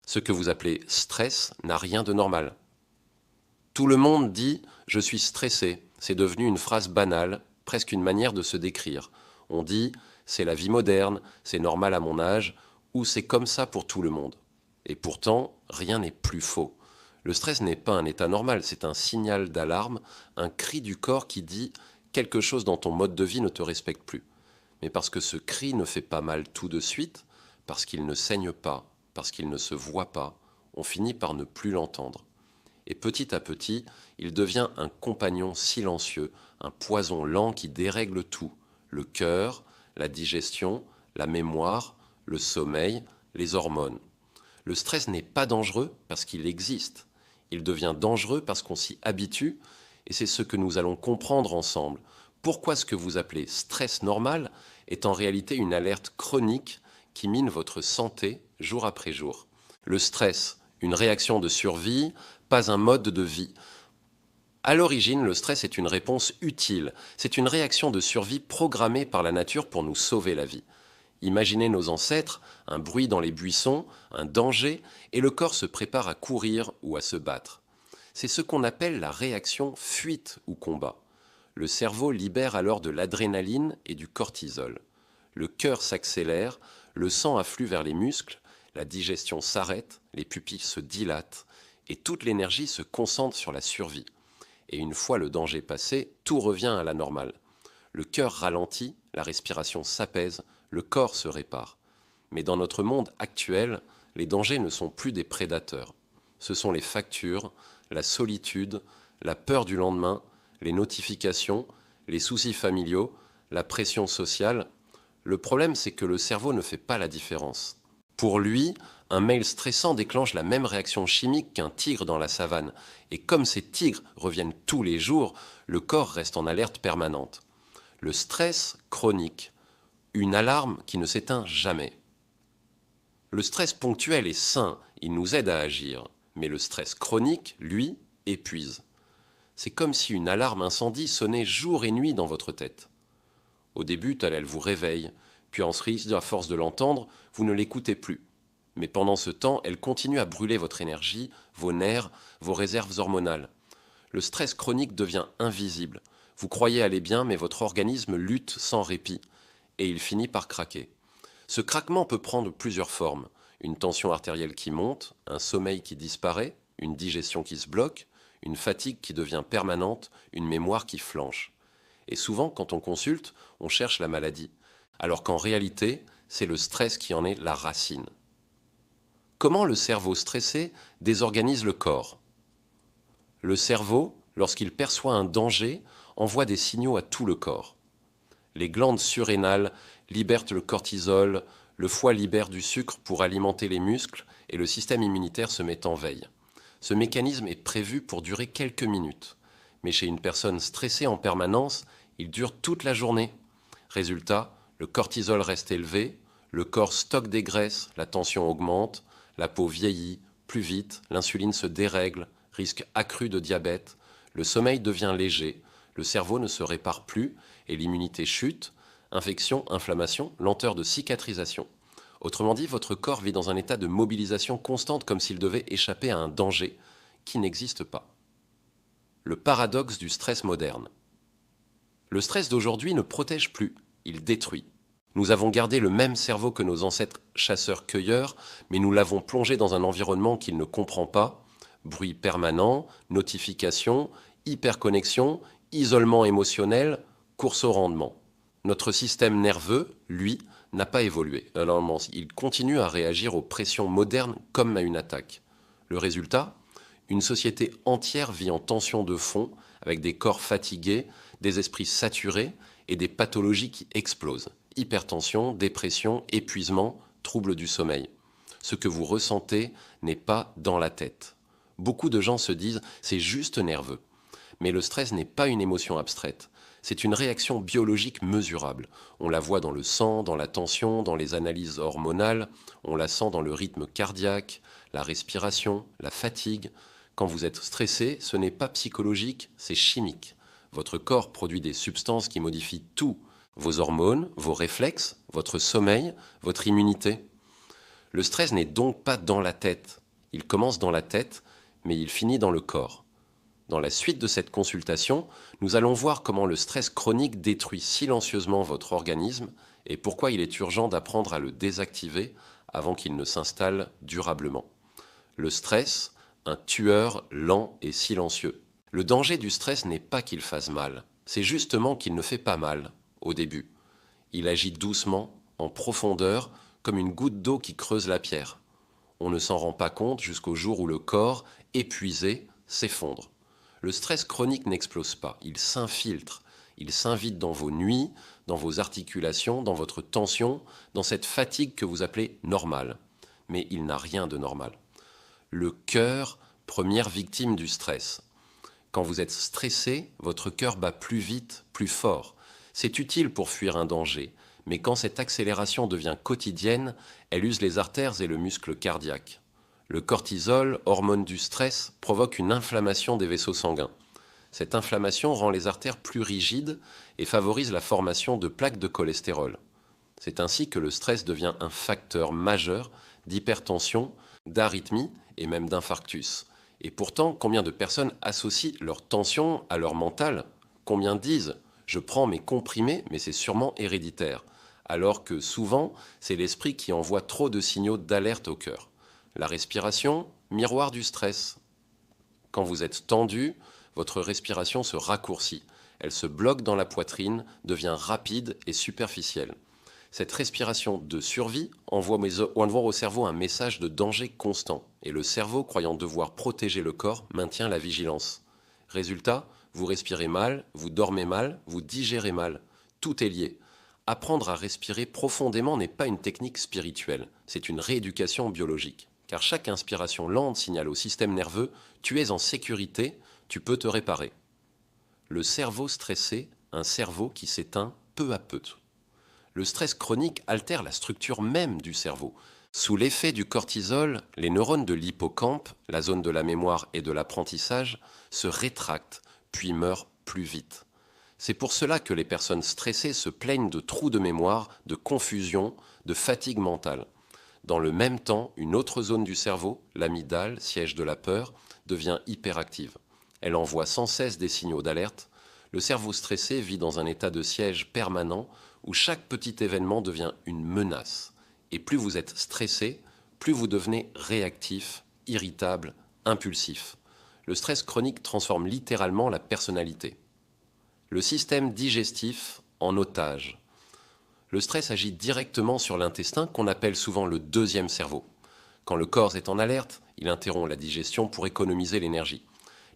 Ce que vous appelez stress n'a rien de normal. Tout le monde dit « je suis stressé ». C'est devenu une phrase banale, presque une manière de se décrire. On dit « c'est la vie moderne, c'est normal à mon âge » ou « c'est comme ça pour tout le monde ». Et pourtant, rien n'est plus faux. Le stress n'est pas un état normal, c'est un signal d'alarme, un cri du corps qui dit « quelque chose dans ton mode de vie ne te respecte plus ». Mais parce que ce cri ne fait pas mal tout de suite, parce qu'il ne saigne pas, parce qu'il ne se voit pas, on finit par ne plus l'entendre. Et petit à petit, il devient un compagnon silencieux, un poison lent qui dérègle tout, le cœur, la digestion, la mémoire, le sommeil, les hormones. Le stress n'est pas dangereux parce qu'il existe. Il devient dangereux parce qu'on s'y habitue, et c'est ce que nous allons comprendre ensemble. Pourquoi ce que vous appelez stress normal est en réalité une alerte chronique qui mine votre santé jour après jour. Le stress, une réaction de survie, pas un mode de vie. À l'origine, le stress est une réponse utile. C'est une réaction de survie programmée par la nature pour nous sauver la vie. Imaginez nos ancêtres, un bruit dans les buissons, un danger, et le corps se prépare à courir ou à se battre. C'est ce qu'on appelle la réaction fuite ou combat. Le cerveau libère alors de l'adrénaline et du cortisol. Le cœur s'accélère, le sang afflue vers les muscles, la digestion s'arrête, les pupilles se dilatent, et toute l'énergie se concentre sur la survie. Et une fois le danger passé, tout revient à la normale. Le cœur ralentit, la respiration s'apaise, le corps se répare. Mais dans notre monde actuel, les dangers ne sont plus des prédateurs. Ce sont les factures, la solitude, la peur du lendemain, les notifications, les soucis familiaux, la pression sociale. Le problème, c'est que le cerveau ne fait pas la différence. Pour lui, un mail stressant déclenche la même réaction chimique qu'un tigre dans la savane. Et comme ces tigres reviennent tous les jours, le corps reste en alerte permanente. Le stress chronique, une alarme qui ne s'éteint jamais. Le stress ponctuel est sain, il nous aide à agir. Mais le stress chronique, lui, épuise. C'est comme si une alarme incendie sonnait jour et nuit dans votre tête. Au début, elle vous réveille, puis ensuite, à force de l'entendre, vous ne l'écoutez plus. Mais pendant ce temps, elle continue à brûler votre énergie, vos nerfs, vos réserves hormonales. Le stress chronique devient invisible. Vous croyez aller bien, mais votre organisme lutte sans répit, et il finit par craquer. Ce craquement peut prendre plusieurs formes. Une tension artérielle qui monte, un sommeil qui disparaît, une digestion qui se bloque, une fatigue qui devient permanente, une mémoire qui flanche. Et souvent, quand on consulte, on cherche la maladie, alors qu'en réalité, c'est le stress qui en est la racine. Comment le cerveau stressé désorganise le corps ? Le cerveau, lorsqu'il perçoit un danger, envoie des signaux à tout le corps. Les glandes surrénales libèrent le cortisol, le foie libère du sucre pour alimenter les muscles et le système immunitaire se met en veille. Ce mécanisme est prévu pour durer quelques minutes. Mais chez une personne stressée en permanence, il dure toute la journée. Résultat, le cortisol reste élevé, le corps stocke des graisses, la tension augmente, la peau vieillit plus vite, l'insuline se dérègle, risque accru de diabète, le sommeil devient léger, le cerveau ne se répare plus et l'immunité chute, infection, inflammation, lenteur de cicatrisation. Autrement dit, votre corps vit dans un état de mobilisation constante comme s'il devait échapper à un danger qui n'existe pas. Le paradoxe du stress moderne. Le stress d'aujourd'hui ne protège plus, il détruit. Nous avons gardé le même cerveau que nos ancêtres chasseurs-cueilleurs, mais nous l'avons plongé dans un environnement qu'il ne comprend pas. Bruit permanent, notifications, hyperconnexion, isolement émotionnel, course au rendement. Notre système nerveux, lui, n'a pas évolué. Alors, il continue à réagir aux pressions modernes comme à une attaque. Le résultat ? Une société entière vit en tension de fond, avec des corps fatigués, des esprits saturés et des pathologies qui explosent. Hypertension, dépression, épuisement, troubles du sommeil. Ce que vous ressentez n'est pas dans la tête. Beaucoup de gens se disent « c'est juste nerveux ». Mais le stress n'est pas une émotion abstraite. C'est une réaction biologique mesurable. On la voit dans le sang, dans la tension, dans les analyses hormonales, on la sent dans le rythme cardiaque, la respiration, la fatigue. Quand vous êtes stressé, ce n'est pas psychologique, c'est chimique. Votre corps produit des substances qui modifient tout, vos hormones, vos réflexes, votre sommeil, votre immunité. Le stress n'est donc pas dans la tête. Il commence dans la tête, mais il finit dans le corps. Dans la suite de cette consultation, nous allons voir comment le stress chronique détruit silencieusement votre organisme et pourquoi il est urgent d'apprendre à le désactiver avant qu'il ne s'installe durablement. Le stress, un tueur lent et silencieux. Le danger du stress n'est pas qu'il fasse mal, c'est justement qu'il ne fait pas mal au début. Il agit doucement, en profondeur, comme une goutte d'eau qui creuse la pierre. On ne s'en rend pas compte jusqu'au jour où le corps, épuisé, s'effondre. Le stress chronique n'explose pas, il s'infiltre, il s'invite dans vos nuits, dans vos articulations, dans votre tension, dans cette fatigue que vous appelez normale. Mais il n'a rien de normal. Le cœur, première victime du stress. Quand vous êtes stressé, votre cœur bat plus vite, plus fort. C'est utile pour fuir un danger, mais quand cette accélération devient quotidienne, elle use les artères et le muscle cardiaque. Le cortisol, hormone du stress, provoque une inflammation des vaisseaux sanguins. Cette inflammation rend les artères plus rigides et favorise la formation de plaques de cholestérol. C'est ainsi que le stress devient un facteur majeur d'hypertension, d'arythmie et même d'infarctus. Et pourtant, combien de personnes associent leur tension à leur mental? Combien disent « je prends mes comprimés, mais c'est sûrement héréditaire », alors que souvent, c'est l'esprit qui envoie trop de signaux d'alerte au cœur. La respiration, miroir du stress. Quand vous êtes tendu, votre respiration se raccourcit. Elle se bloque dans la poitrine, devient rapide et superficielle. Cette respiration de survie envoie au cerveau un message de danger constant. Et le cerveau, croyant devoir protéger le corps, maintient la vigilance. Résultat, vous respirez mal, vous dormez mal, vous digérez mal. Tout est lié. Apprendre à respirer profondément n'est pas une technique spirituelle, c'est une rééducation biologique. Car chaque inspiration lente signale au système nerveux « tu es en sécurité, tu peux te réparer ». Le cerveau stressé, un cerveau qui s'éteint peu à peu. Le stress chronique altère la structure même du cerveau. Sous l'effet du cortisol, les neurones de l'hippocampe, la zone de la mémoire et de l'apprentissage, se rétractent puis meurent plus vite. C'est pour cela que les personnes stressées se plaignent de trous de mémoire, de confusion, de fatigue mentale. Dans le même temps, une autre zone du cerveau, l'amygdale, siège de la peur, devient hyperactive. Elle envoie sans cesse des signaux d'alerte. Le cerveau stressé vit dans un état de siège permanent où chaque petit événement devient une menace. Et plus vous êtes stressé, plus vous devenez réactif, irritable, impulsif. Le stress chronique transforme littéralement la personnalité. Le système digestif en otage. Le stress agit directement sur l'intestin qu'on appelle souvent le deuxième cerveau. Quand le corps est en alerte, il interrompt la digestion pour économiser l'énergie.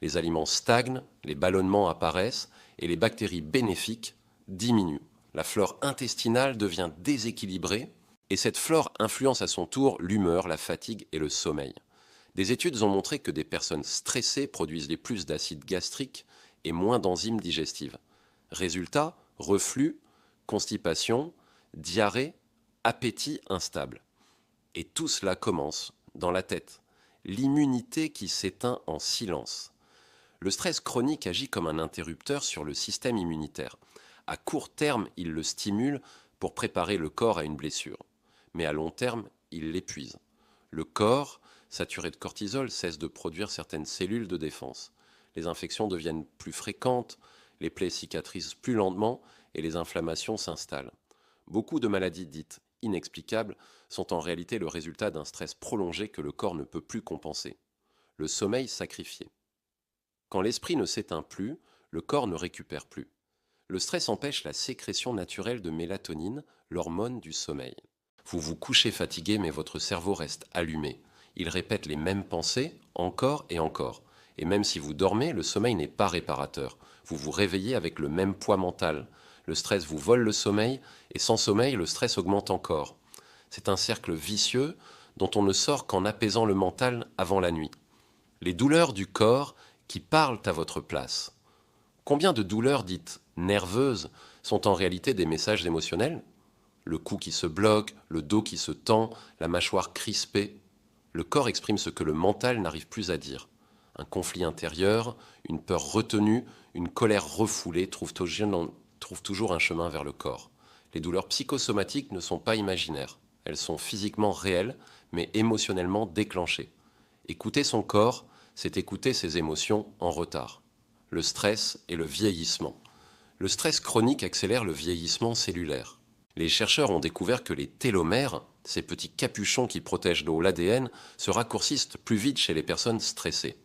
Les aliments stagnent, les ballonnements apparaissent et les bactéries bénéfiques diminuent. La flore intestinale devient déséquilibrée et cette flore influence à son tour l'humeur, la fatigue et le sommeil. Des études ont montré que des personnes stressées produisent les plus d'acide gastrique et moins d'enzymes digestives. Résultat, reflux, constipation, diarrhée, appétit instable. Et tout cela commence dans la tête. L'immunité qui s'éteint en silence. Le stress chronique agit comme un interrupteur sur le système immunitaire. À court terme, il le stimule pour préparer le corps à une blessure. Mais à long terme, il l'épuise. Le corps, saturé de cortisol, cesse de produire certaines cellules de défense. Les infections deviennent plus fréquentes, les plaies cicatrisent plus lentement et les inflammations s'installent. Beaucoup de maladies dites inexplicables sont en réalité le résultat d'un stress prolongé que le corps ne peut plus compenser. Le sommeil sacrifié. Quand l'esprit ne s'éteint plus, le corps ne récupère plus. Le stress empêche la sécrétion naturelle de mélatonine, l'hormone du sommeil. Vous vous couchez fatigué, mais votre cerveau reste allumé. Il répète les mêmes pensées, encore et encore. Et même si vous dormez, le sommeil n'est pas réparateur. Vous vous réveillez avec le même poids mental. Le stress vous vole le sommeil, et sans sommeil, le stress augmente encore. C'est un cercle vicieux dont on ne sort qu'en apaisant le mental avant la nuit. Les douleurs du corps qui parlent à votre place. Combien de douleurs dites nerveuses sont en réalité des messages émotionnels? Le cou qui se bloque, le dos qui se tend, la mâchoire crispée. Le corps exprime ce que le mental n'arrive plus à dire. Un conflit intérieur, une peur retenue, une colère refoulée trouvent toujours un chemin vers le corps. Les douleurs psychosomatiques ne sont pas imaginaires. Elles sont physiquement réelles, mais émotionnellement déclenché. Écouter son corps, c'est écouter ses émotions en retard. Le stress et le vieillissement. Le stress chronique accélère le vieillissement cellulaire. Les chercheurs ont découvert que les télomères, ces petits capuchons qui protègent l'ADN, se raccourcissent plus vite chez les personnes stressées.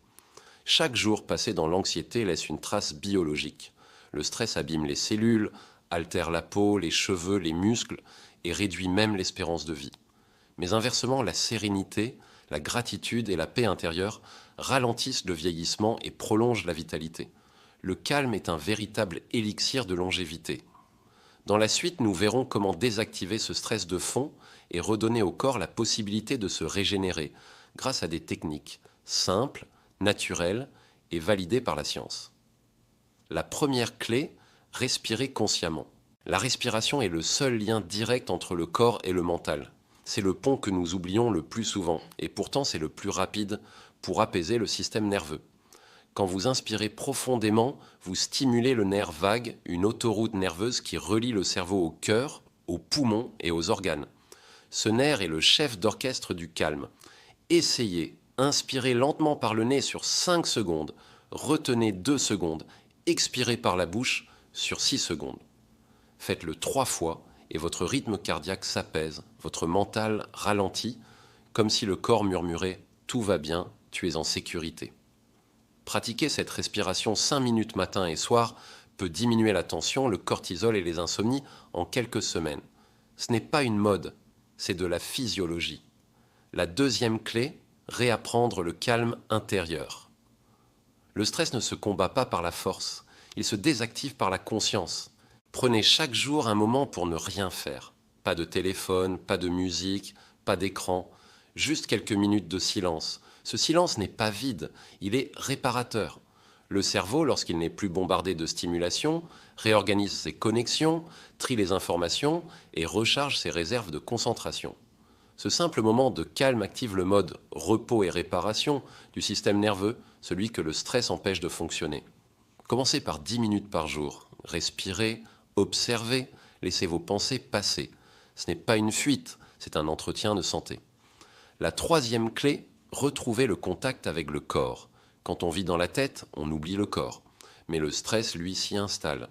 Chaque jour passé dans l'anxiété laisse une trace biologique. Le stress abîme les cellules, altère la peau, les cheveux, les muscles et réduit même l'espérance de vie. Mais inversement, la sérénité, la gratitude et la paix intérieure ralentissent le vieillissement et prolongent la vitalité. Le calme est un véritable élixir de longévité. Dans la suite, nous verrons comment désactiver ce stress de fond et redonner au corps la possibilité de se régénérer grâce à des techniques simples, naturelles et validées par la science. La première clé, respirer consciemment. La respiration est le seul lien direct entre le corps et le mental. C'est le pont que nous oublions le plus souvent, et pourtant c'est le plus rapide pour apaiser le système nerveux. Quand vous inspirez profondément, vous stimulez le nerf vague, une autoroute nerveuse qui relie le cerveau au cœur, aux poumons et aux organes. Ce nerf est le chef d'orchestre du calme. Essayez, inspirez lentement par le nez sur 5 secondes, retenez 2 secondes, expirez par la bouche sur 6 secondes. Faites-le 3 fois et votre rythme cardiaque s'apaise, votre mental ralentit, comme si le corps murmurait « Tout va bien, tu es en sécurité ». Pratiquer cette respiration 5 minutes matin et soir peut diminuer la tension, le cortisol et les insomnies en quelques semaines. Ce n'est pas une mode, c'est de la physiologie. La deuxième clé, réapprendre le calme intérieur. Le stress ne se combat pas par la force, il se désactive par la conscience. Prenez chaque jour un moment pour ne rien faire. Pas de téléphone, pas de musique, pas d'écran, juste quelques minutes de silence. Ce silence n'est pas vide, il est réparateur. Le cerveau, lorsqu'il n'est plus bombardé de stimulation, réorganise ses connexions, trie les informations et recharge ses réserves de concentration. Ce simple moment de calme active le mode repos et réparation du système nerveux, celui que le stress empêche de fonctionner. Commencez par 10 minutes par jour. Respirez, observez, laissez vos pensées passer. Ce n'est pas une fuite, c'est un entretien de santé. La troisième clé, retrouver le contact avec le corps. Quand on vit dans la tête, on oublie le corps. Mais le stress, lui, s'y installe.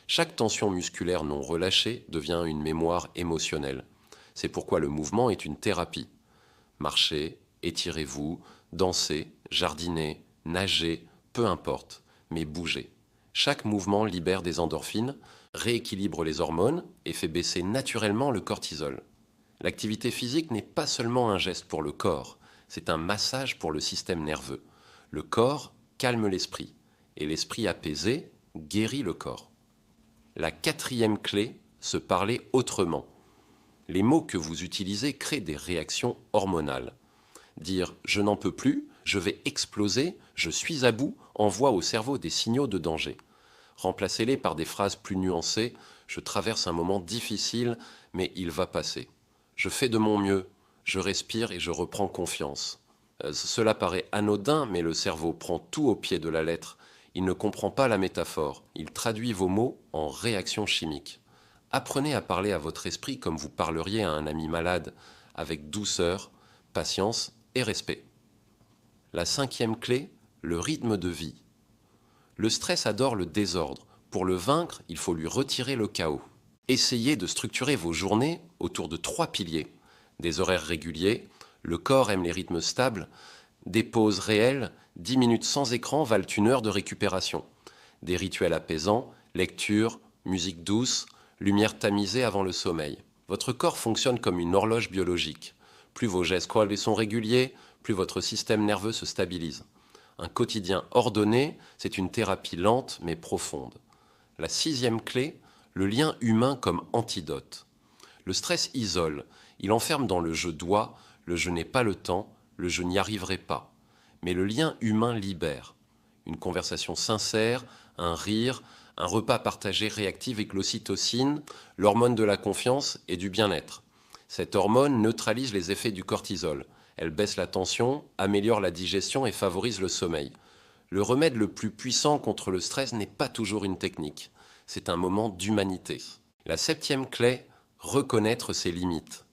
Chaque tension musculaire non relâchée devient une mémoire émotionnelle. C'est pourquoi le mouvement est une thérapie. Marchez, étirez-vous, dansez, jardinez, nagez, peu importe, mais bougez. Chaque mouvement libère des endorphines, rééquilibre les hormones et fait baisser naturellement le cortisol. L'activité physique n'est pas seulement un geste pour le corps, c'est un massage pour le système nerveux. Le corps calme l'esprit, et l'esprit apaisé guérit le corps. La quatrième clé, se parler autrement. Les mots que vous utilisez créent des réactions hormonales. Dire « je n'en peux plus »,« je vais exploser »,« je suis à bout » envoie au cerveau des signaux de danger. Remplacez-les par des phrases plus nuancées « je traverse un moment difficile, mais il va passer ». Je fais de mon mieux, je respire et je reprends confiance. Cela paraît anodin, mais le cerveau prend tout au pied de la lettre. Il ne comprend pas la métaphore. Il traduit vos mots en réactions chimiques. Apprenez à parler à votre esprit comme vous parleriez à un ami malade, avec douceur, patience et respect. La cinquième clé, le rythme de vie. Le stress adore le désordre. Pour le vaincre, il faut lui retirer le chaos. Essayez de structurer vos journées autour de 3 piliers. Des horaires réguliers, le corps aime les rythmes stables, des pauses réelles, 10 minutes sans écran valent 1 heure de récupération. Des rituels apaisants, lecture, musique douce, lumière tamisée avant le sommeil. Votre corps fonctionne comme une horloge biologique. Plus vos gestes sont réguliers, plus votre système nerveux se stabilise. Un quotidien ordonné, c'est une thérapie lente mais profonde. La 6e clé, le lien humain comme antidote. Le stress isole, il enferme dans le « je dois », le « je n'ai pas le temps », le « je n'y arriverai pas ». Mais le lien humain libère. Une conversation sincère, un rire, un repas partagé réactive l'ocytocine, l'hormone de la confiance et du bien-être. Cette hormone neutralise les effets du cortisol. Elle baisse la tension, améliore la digestion et favorise le sommeil. Le remède le plus puissant contre le stress n'est pas toujours une technique. C'est un moment d'humanité. La 7e clé, reconnaître ses limites.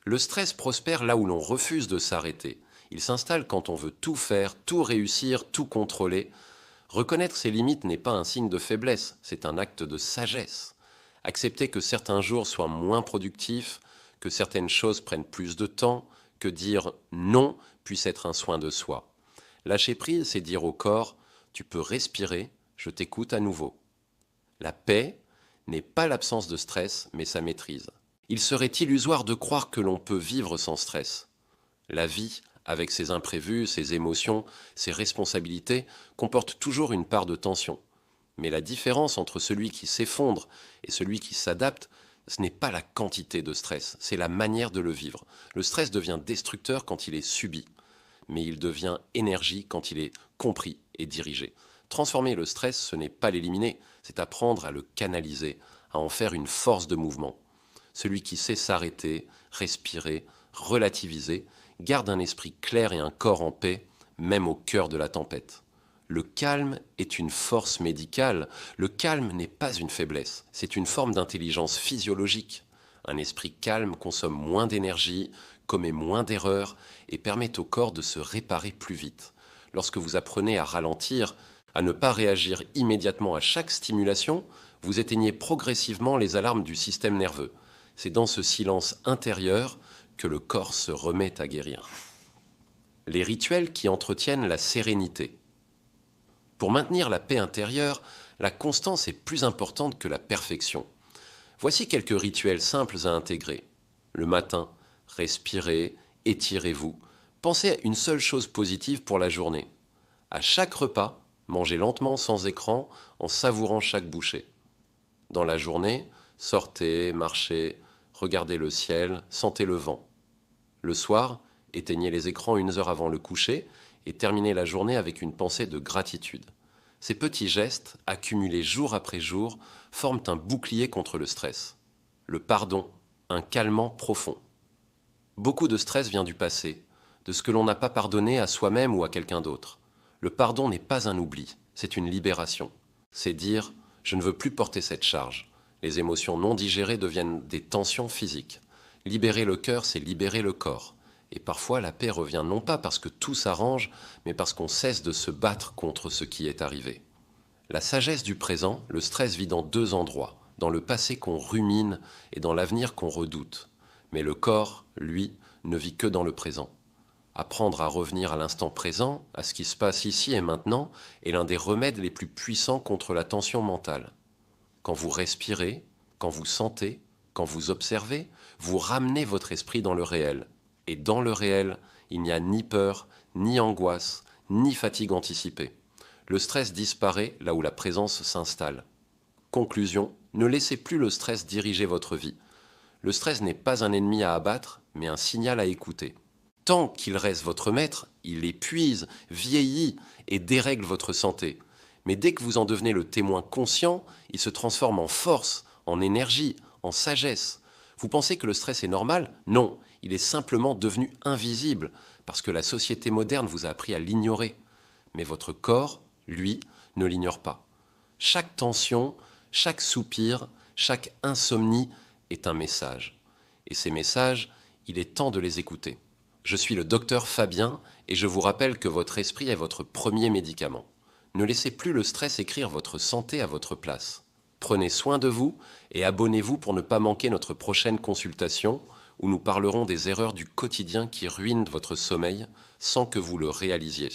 Le stress prospère là où l'on refuse de s'arrêter. Il s'installe quand on veut tout faire, tout réussir, tout contrôler. Reconnaître ses limites n'est pas un signe de faiblesse, c'est un acte de sagesse. Accepter que certains jours soient moins productifs, que certaines choses prennent plus de temps, que dire non puisse être un soin de soi. Lâcher prise, c'est dire au corps, tu peux respirer, je t'écoute à nouveau. La paix n'est pas l'absence de stress, mais sa maîtrise. Il serait illusoire de croire que l'on peut vivre sans stress. La vie, avec ses imprévus, ses émotions, ses responsabilités, comporte toujours une part de tension. Mais la différence entre celui qui s'effondre et celui qui s'adapte, ce n'est pas la quantité de stress, c'est la manière de le vivre. Le stress devient destructeur quand il est subi, mais il devient énergie quand il est compris et dirigé. Transformer le stress, ce n'est pas l'éliminer, c'est apprendre à le canaliser, à en faire une force de mouvement. Celui qui sait s'arrêter, respirer, relativiser, garde un esprit clair et un corps en paix, même au cœur de la tempête. Le calme est une force médicale. Le calme n'est pas une faiblesse, c'est une forme d'intelligence physiologique. Un esprit calme consomme moins d'énergie, commet moins d'erreurs et permet au corps de se réparer plus vite. Lorsque vous apprenez à ralentir, à ne pas réagir immédiatement à chaque stimulation, vous éteignez progressivement les alarmes du système nerveux. C'est dans ce silence intérieur que le corps se remet à guérir. Les rituels qui entretiennent la sérénité. Pour maintenir la paix intérieure, la constance est plus importante que la perfection. Voici quelques rituels simples à intégrer. Le matin, respirez, étirez-vous. Pensez à une seule chose positive pour la journée. À chaque repas, mangez lentement sans écran en savourant chaque bouchée. Dans la journée, sortez, marchez, regardez le ciel, sentez le vent. Le soir, éteignez les écrans 1 heure avant le coucher et terminez la journée avec une pensée de gratitude. Ces petits gestes, accumulés jour après jour, forment un bouclier contre le stress. Le pardon, un calmant profond. Beaucoup de stress vient du passé, de ce que l'on n'a pas pardonné à soi-même ou à quelqu'un d'autre. Le pardon n'est pas un oubli, c'est une libération. C'est dire « je ne veux plus porter cette charge ». Les émotions non digérées deviennent des tensions physiques. Libérer le cœur, c'est libérer le corps. Et parfois, la paix revient non pas parce que tout s'arrange, mais parce qu'on cesse de se battre contre ce qui est arrivé. La sagesse du présent, le stress vit dans 2 endroits, dans le passé qu'on rumine et dans l'avenir qu'on redoute. Mais le corps, lui, ne vit que dans le présent. Apprendre à revenir à l'instant présent, à ce qui se passe ici et maintenant, est l'un des remèdes les plus puissants contre la tension mentale. Quand vous respirez, quand vous sentez, quand vous observez, vous ramenez votre esprit dans le réel. Et dans le réel, il n'y a ni peur, ni angoisse, ni fatigue anticipée. Le stress disparaît là où la présence s'installe. Conclusion, ne laissez plus le stress diriger votre vie. Le stress n'est pas un ennemi à abattre, mais un signal à écouter. Tant qu'il reste votre maître, il épuise, vieillit et dérègle votre santé. Mais dès que vous en devenez le témoin conscient, il se transforme en force, en énergie, en sagesse. Vous pensez que le stress est normal? Non, il est simplement devenu invisible, parce que la société moderne vous a appris à l'ignorer. Mais votre corps, lui, ne l'ignore pas. Chaque tension, chaque soupir, chaque insomnie est un message. Et ces messages, il est temps de les écouter. Je suis le docteur Fabien et je vous rappelle que votre esprit est votre premier médicament. Ne laissez plus le stress écrire votre santé à votre place. Prenez soin de vous et abonnez-vous pour ne pas manquer notre prochaine consultation où nous parlerons des erreurs du quotidien qui ruinent votre sommeil sans que vous le réalisiez.